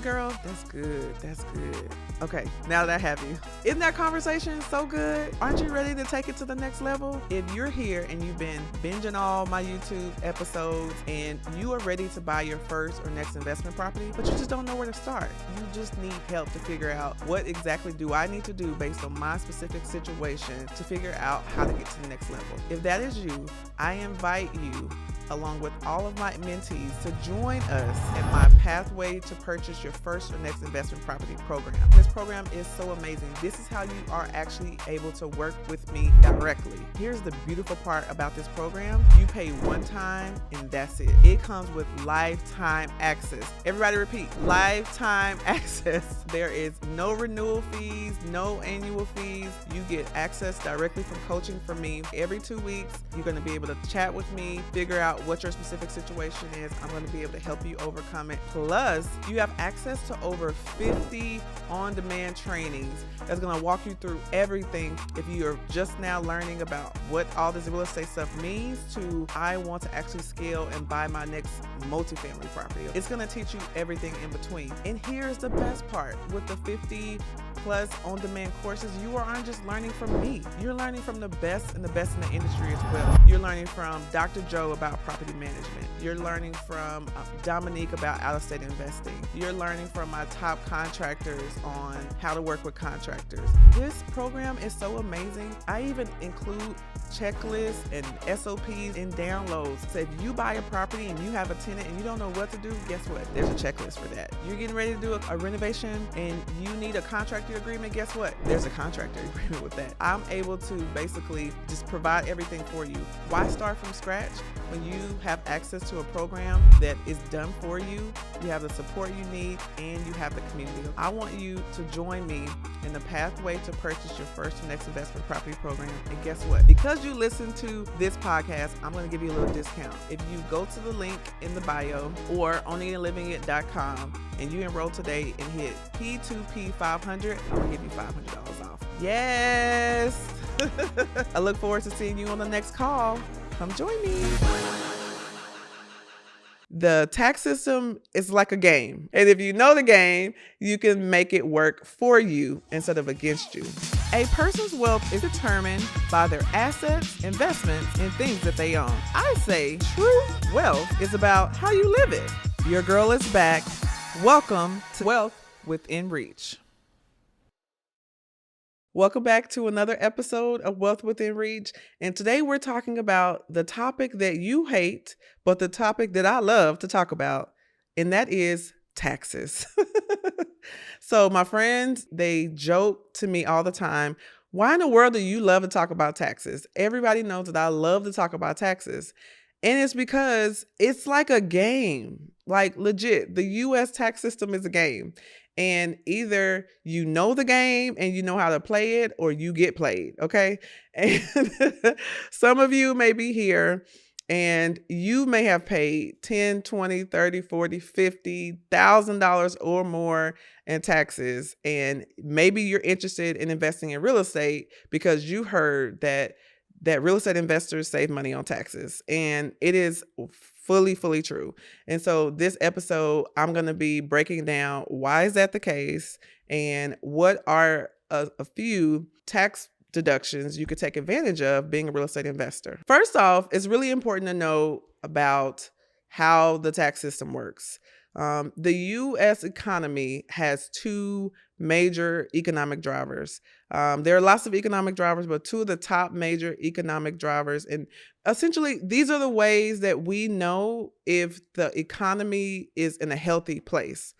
girl? That's good. That's good. Okay, now that I have you. Isn't that conversation so good? Aren't you ready to take it to the next level? If you're here and you've been binging all my YouTube episodes and you are ready to buy your first or next investment property, but you just don't know where to start. You just need help to figure out what exactly do I need to do based on my specific situation to figure out how to get to the next level. If that is you, I invite you, along with all of my mentees, to join us in my Pathway to Purchase Your First or Next Investment Property program. This program is so amazing. This is how you are actually able to work with me directly. Here's the beautiful part about this program. You pay one time and that's it. It comes with lifetime access. Everybody repeat, lifetime access. There is no renewal fees, no annual fees. You get access directly from coaching from me. Every 2 weeks, you're going to be able to chat with me, figure out what your specific situation is. I'm going to be able to help you overcome it. Plus, you have access to over 50 on-demand trainings that's going to walk you through everything. If you're just now learning about what all this real estate stuff means to I want to actually scale and buy my next multifamily property. It's going to teach you everything in between. And here's the best part. With the 50 plus on-demand courses, you aren't just learning from me. You're learning from the best and the best in the industry as well. You're learning from Dr. Joe about property management. You're learning from Dominique about out-of-state investing. You're learning from my top contractors on how to work with contractors. This program is so amazing. I even include checklists and SOPs and downloads. So if you buy a property and you have a tenant and you don't know what to do, guess what? There's a checklist for that. You're getting ready to do a renovation and you need a contractor agreement, guess what? There's a contractor agreement with that. I'm able to basically just provide everything for you. Why start from scratch when you have access to a program that is done for you? You have the support you need and you have the community. I want you to join me in the Pathway to Purchase Your First or Next Investment Property program. And guess what? Because you listen to this podcast, I'm going to give you a little discount. If you go to the link in the bio or onlylivingit.com and you enroll today and hit P2P 500, I'm going to give you $500 off. Yes! I look forward to seeing you on the next call. Come join me. The tax system is like a game. And if you know the game, you can make it work for you instead of against you. A person's wealth is determined by their assets, investments, and things that they own. I say true wealth is about how you live it. Your girl is back. Welcome to Wealth Within Reach. Welcome back to another episode of Wealth Within Reach. And today we're talking about the topic that you hate, but the topic that I love to talk about, and that is taxes. So my friends, they joke to me all the time, why in the world do you love to talk about taxes? Everybody knows that I love to talk about taxes. And it's because it's like a game. Like legit, the U.S. tax system is a game. And either you know the game and you know how to play it or you get played, okay? And some of you may be here and you may have paid $10, $20, $30, $40, $50,000 or more in taxes. And maybe you're interested in investing in real estate because you heard that real estate investors save money on taxes. And it is fully true. And so this episode, I'm going to be breaking down why is that the case and what are a few tax deductions you could take advantage of being a real estate investor. First off, it's really important to know about how the tax system works. The U.S. economy has two major economic drivers. There are lots of economic drivers, but two of the top major economic drivers. And essentially, these are the ways that we know if the economy is in a healthy place.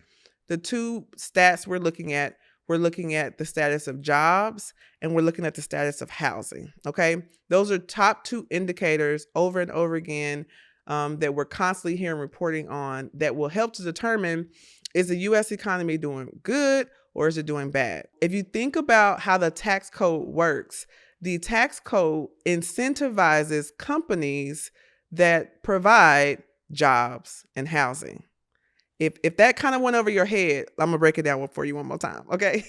The two stats we're looking at the status of jobs and we're looking at the status of housing. Okay. Those are top two indicators over and over again that we're constantly hearing reporting on that will help to determine, is the U.S. economy doing good or is it doing bad? If you think about how the tax code works, the tax code incentivizes companies that provide jobs and housing. If that kind of went over your head, I'm gonna break it down for you one more time, okay?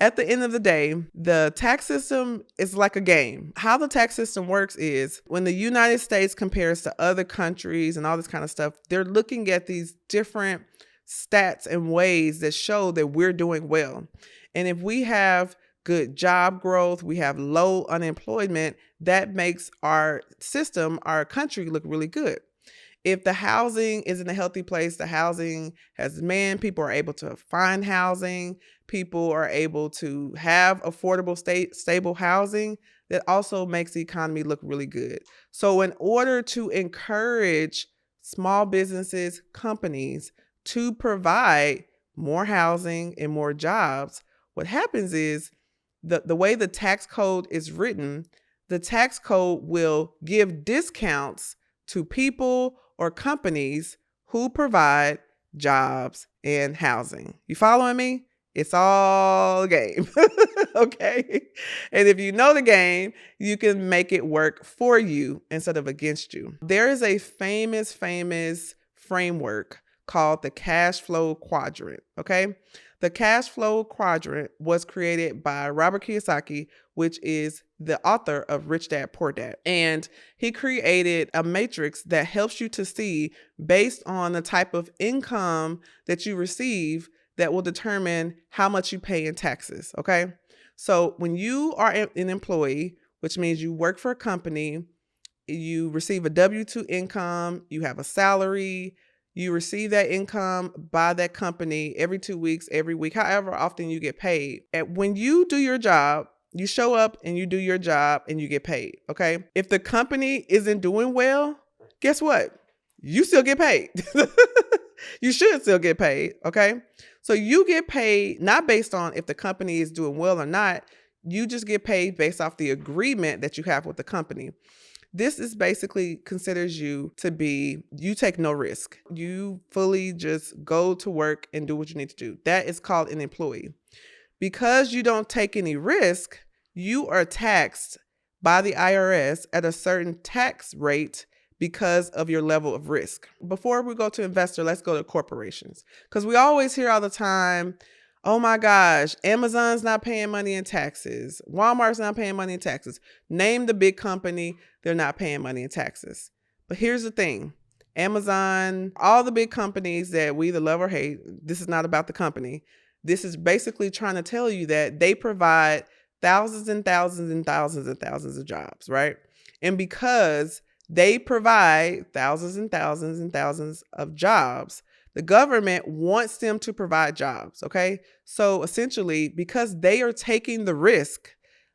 At the end of the day, the tax system is like a game. How the tax system works is when the United States compares to other countries and all this kind of stuff, they're looking at these different stats and ways that show that we're doing well. And if we have good job growth, we have low unemployment, that makes our system, our country look really good. If the housing is in a healthy place, the housing has demand, people are able to find housing, people are able to have affordable, stable housing, that also makes the economy look really good. So in order to encourage small businesses, companies to provide more housing and more jobs, what happens is the way the tax code is written, the tax code will give discounts to people or companies who provide jobs and housing. You following me? It's all a game. Okay. And if you know the game, you can make it work for you instead of against you. There is a famous framework called the Cashflow Quadrant. Okay. The Cashflow Quadrant was created by Robert Kiyosaki, which is the author of Rich Dad, Poor Dad. And he created a matrix that helps you to see, based on the type of income that you receive, that will determine how much you pay in taxes. Okay. So when you are an employee, which means you work for a company, you receive a W-2 income, you have a salary, you receive that income by that company every 2 weeks, every week, however often you get paid. And when you do your job, you show up and you do your job and you get paid. Okay. If the company isn't doing well, guess what? You still get paid. You should still get paid. Okay. So you get paid not based on if the company is doing well or not. You just get paid based off the agreement that you have with the company. This is basically considers you to be, you take no risk. You fully just go to work and do what you need to do. That is called an employee. Because you don't take any risk, you are taxed by the IRS at a certain tax rate because of your level of risk. Before we go to investor, let's go to corporations. Because we always hear all the time, oh my gosh, Amazon's not paying money in taxes. Walmart's not paying money in taxes. Name the big company, they're not paying money in taxes. But here's the thing. Amazon, all the big companies that we either love or hate, this is not about the company. This is basically trying to tell you that they provide thousands and thousands and thousands and thousands of jobs, right? And because they provide thousands and thousands and thousands of jobs, the government wants them to provide jobs, okay? So essentially, because they are taking the risk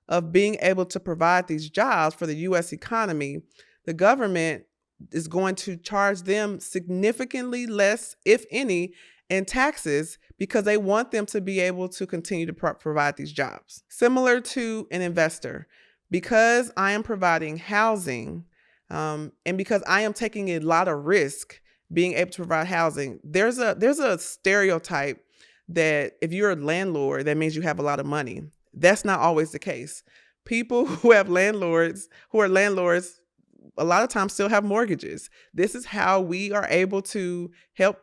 of being able to provide these jobs for the U.S. economy, the government is going to charge them significantly less, if any, in taxes because they want them to be able to continue to provide these jobs. Similar to an investor, because I am providing housing and because I am taking a lot of risk being able to provide housing, there's a stereotype that if you're a landlord, that means you have a lot of money. That's not always the case. People who are landlords, a lot of times still have mortgages. This is how we are able to help,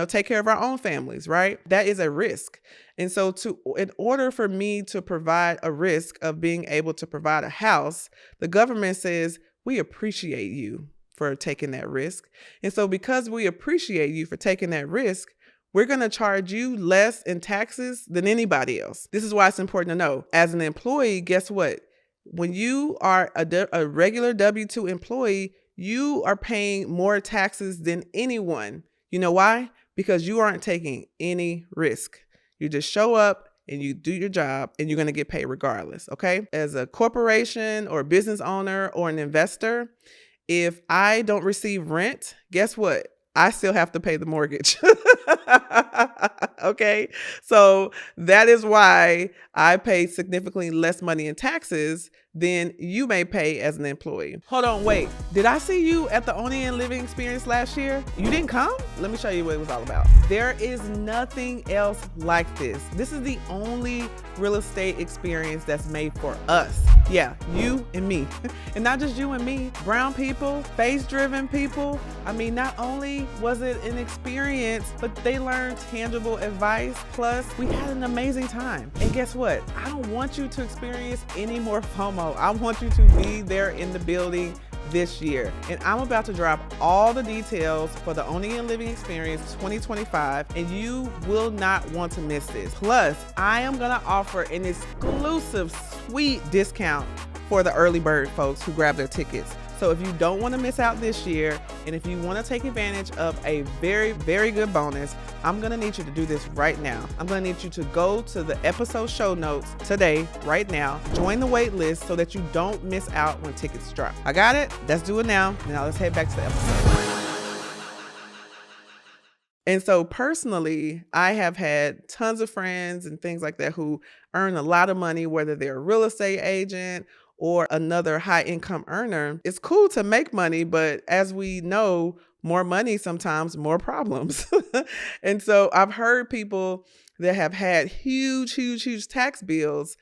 take care of our own families, right? That is a risk. And so in order for me to provide a risk of being able to provide a house, the government says, we appreciate you for taking that risk. And so because we appreciate you for taking that risk, we're going to charge you less in taxes than anybody else. This is why it's important to know. As an employee, guess what? When you are a regular W-2 employee, you are paying more taxes than anyone. You know why? Because you aren't taking any risk. You just show up and you do your job and you're going to get paid regardless, okay? As a corporation or a business owner or an investor, if I don't receive rent, guess what? I still have to pay the mortgage. Okay. So that is why I pay significantly less money in taxes than you may pay as an employee. Hold on, wait. Did I see you at the Only and Living Experience last year? You didn't come? Let me show you what it was all about. There is nothing else like this. This is the only real estate experience that's made for us. Yeah, you and me. And not just you and me, brown people, faith-driven people. I mean, not only was it an experience, but they learned tangible advice. Plus, we had an amazing time. And guess what? I don't want you to experience any more FOMO. I want you to be there in the building, this year. And I'm about to drop all the details for the Owning and Living Experience 2025, and you will not want to miss this. Plus, I am going to offer an exclusive sweet discount for the early bird folks who grab their tickets. So if you don't want to miss out this year, and if you want to take advantage of a very, very good bonus, I'm going to need you to do this right now. I'm going to need you to go to the episode show notes today, right now, join the wait list so that you don't miss out when tickets drop. I got it? Let's do it now. Now let's head back to the episode. And so personally, I have had tons of friends and things like that who earn a lot of money, whether they're a real estate agent or another high income earner. It's cool to make money, but as we know, more money sometimes more problems. And so I've heard people that have had huge tax bills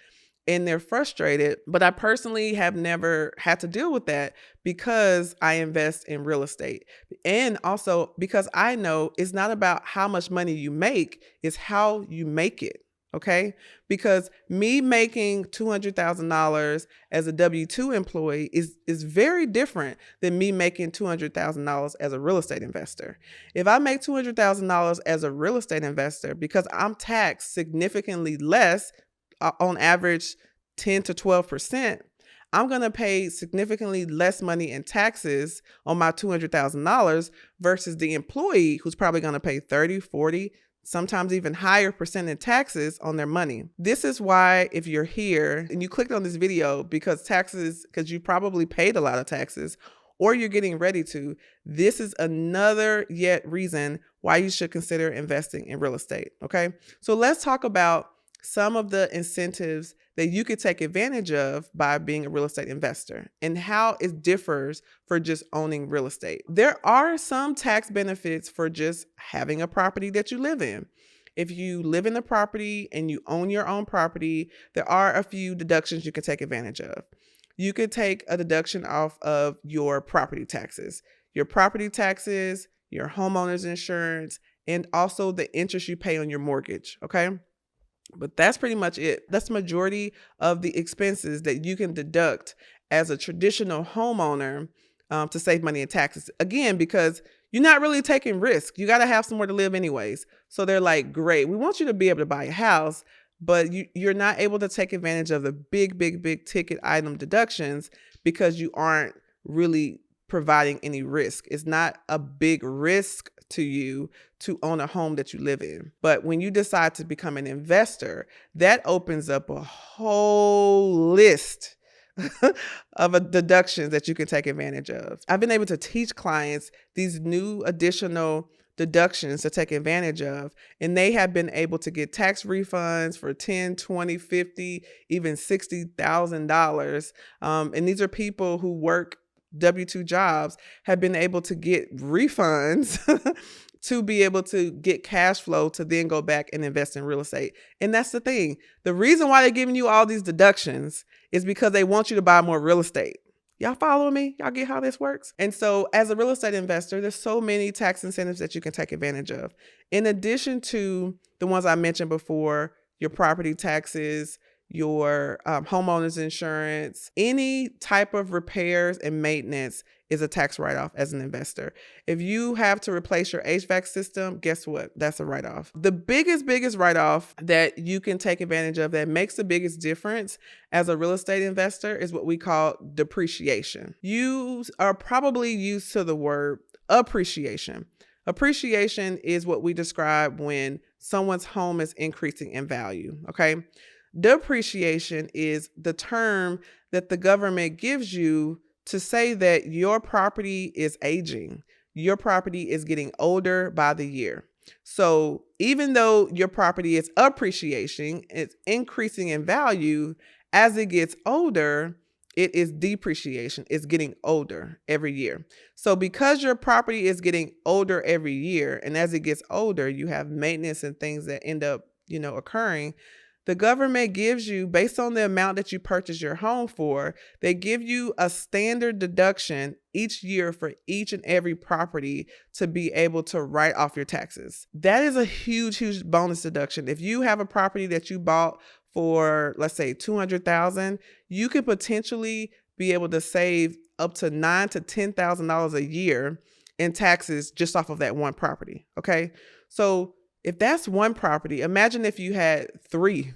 and they're frustrated, but I personally have never had to deal with that because I invest in real estate. And also because I know it's not about how much money you make, it's how you make it. Okay? Because me making $200,000 as a W-2 employee is very different than me making $200,000 as a real estate investor. If I make $200,000 as a real estate investor, because I'm taxed significantly less, on average 10 to 12%, I'm going to pay significantly less money in taxes on my $200,000 versus the employee who's probably going to pay 30, 40, sometimes even higher percent in taxes on their money. This is why if you're here and you clicked on this video because you probably paid a lot of taxes or you're getting ready to, this is another yet reason why you should consider investing in real estate. Okay. So let's talk about some of the incentives that you could take advantage of by being a real estate investor and how it differs for just owning real estate. There are some tax benefits for just having a property that you live in. If you live in the property and you own your own property, there are a few deductions you can take advantage of. You could take a deduction off of your property taxes, your homeowner's insurance, and also the interest you pay on your mortgage. Okay. But that's pretty much it. That's the majority of the expenses that you can deduct as a traditional homeowner to save money in taxes. Again, because you're not really taking risk. You got to have somewhere to live anyways. So they're like, great, we want you to be able to buy a house, but you're not able to take advantage of the big ticket item deductions because you aren't really providing any risk. It's not a big risk to you to own a home that you live in. But when you decide to become an investor, that opens up a whole list of deductions that you can take advantage of. I've been able to teach clients these new additional deductions to take advantage of, and they have been able to get tax refunds for $10, $20, $50, even $60,000. And these are people who work W-2 jobs, have been able to get refunds to be able to get cash flow to then go back and invest in real estate. And that's the thing. The reason why they're giving you all these deductions is because they want you to buy more real estate. Y'all following me? Y'all get how this works? And so as a real estate investor, there's so many tax incentives that you can take advantage of. In addition to the ones I mentioned before, your property taxes, your homeowner's insurance, any type of repairs and maintenance is a tax write-off as an investor. If you have to replace your HVAC system, guess what? That's a write-off. The biggest write-off that you can take advantage of that makes the biggest difference as a real estate investor is what we call depreciation. You are probably used to the word appreciation. Appreciation is what we describe when someone's home is increasing in value, okay? Depreciation is the term that the government gives you to say that your property is aging. Your property is getting older by the year. So even though your property is appreciating, it's increasing in value, as it gets older, it is depreciation. It's getting older every year. So because your property is getting older every year, and as it gets older, you have maintenance and things that end up, occurring. The government gives you, based on the amount that you purchase your home for, they give you a standard deduction each year for each and every property to be able to write off your taxes. That is a huge bonus deduction. If you have a property that you bought for, let's say, $200,000, you could potentially be able to save up to $9,000 to $10,000 a year in taxes just off of that one property. Okay. So if that's one property, imagine if you had 3.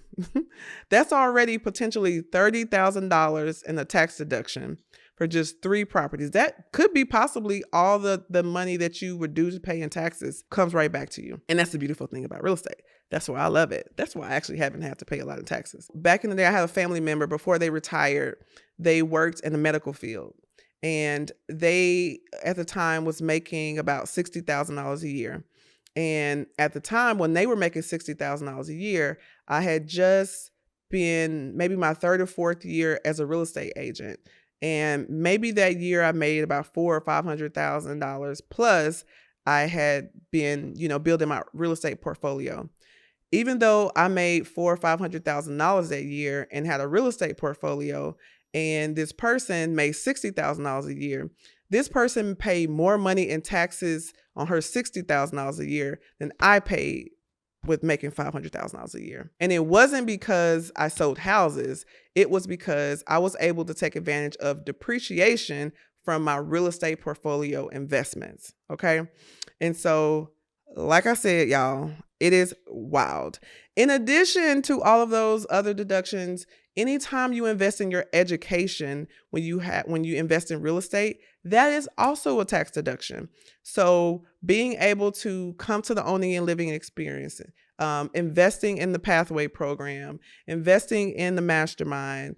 That's already potentially $30,000 in a tax deduction for just 3 properties. That could be possibly all the money that you would do to pay in taxes comes right back to you. And that's the beautiful thing about real estate. That's why I love it. That's why I actually haven't had to pay a lot of taxes. Back in the day, I had a family member, before they retired, they worked in the medical field. And they, at the time, was making about $60,000 a year. And at the time when they were making $60,000 a year, I had just been maybe my 3rd or 4th year as a real estate agent. And maybe that year I made about $400,000 or $500,000 plus I had been, building my real estate portfolio. Even though I made $400,000 or $500,000 that year and had a real estate portfolio, and this person made $60,000 a year, this person paid more money in taxes on her $60,000 a year than I paid with making $500,000 a year. And it wasn't because I sold houses. It was because I was able to take advantage of depreciation from my real estate portfolio investments. Okay. And so, like I said, y'all, it is wild. In addition to all of those other deductions, anytime you invest in your education, when you invest in real estate, that is also a tax deduction. So being able to come to the owning and living experience, investing in the pathway program, investing in the mastermind,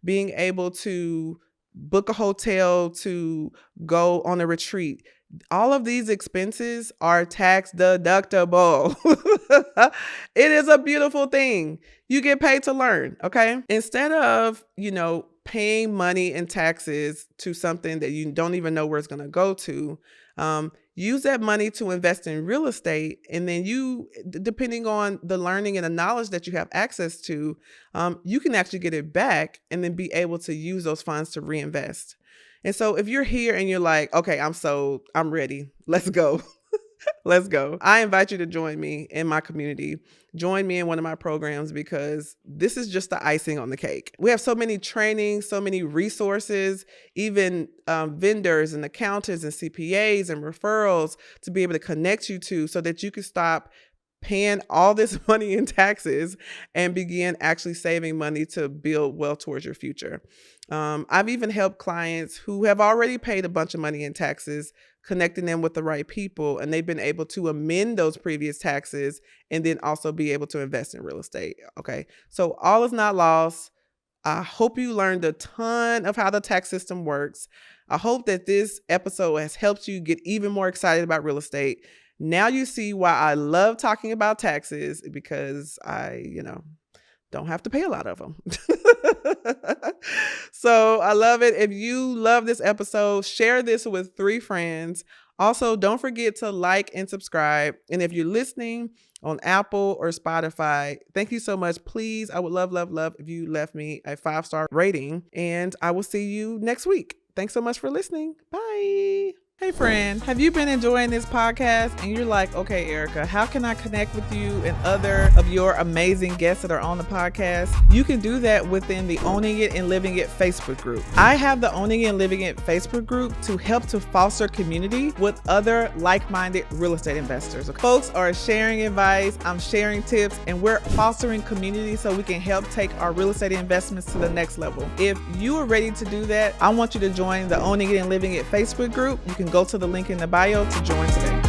being able to book a hotel to go on a retreat. All of these expenses are tax deductible. It is a beautiful thing. You get paid to learn, okay? Instead of, paying money in taxes to something that you don't even know where it's going to go to, use that money to invest in real estate. And then you, depending on the learning and the knowledge that you have access to, you can actually get it back and then be able to use those funds to reinvest. And so if you're here and you're like, okay, I'm sold, I'm ready, let's go. Let's go. I invite you to join me in my community. Join me in one of my programs, because this is just the icing on the cake. We have so many trainings, so many resources, even vendors and accountants and CPAs and referrals to be able to connect you to, so that you can stop paying all this money in taxes and begin actually saving money to build wealth towards your future. I've even helped clients who have already paid a bunch of money in taxes, connecting them with the right people, and they've been able to amend those previous taxes and then also be able to invest in real estate. Okay. So all is not lost. I hope you learned a ton of how the tax system works. I hope that this episode has helped you get even more excited about real estate. Now you see why I love talking about taxes, because I, don't have to pay a lot of them. So I love it. If you love this episode, share this with 3 friends. Also, don't forget to like and subscribe. And if you're listening on Apple or Spotify, thank you so much. Please, I would love, love, love if you left me a 5-star rating, and I will see you next week. Thanks so much for listening. Bye. Hey friend, have you been enjoying this podcast and you're like, okay, Erica, how can I connect with you and other of your amazing guests that are on the podcast? You can do that within the Owning It and Living It Facebook group. I have the Owning and Living It Facebook group to help to foster community with other like-minded real estate investors. Folks are sharing advice, I'm sharing tips, and we're fostering community so we can help take our real estate investments to the next level. If you are ready to do that, I want you to join the Owning It and Living It Facebook group. You can go to the link in the bio to join today.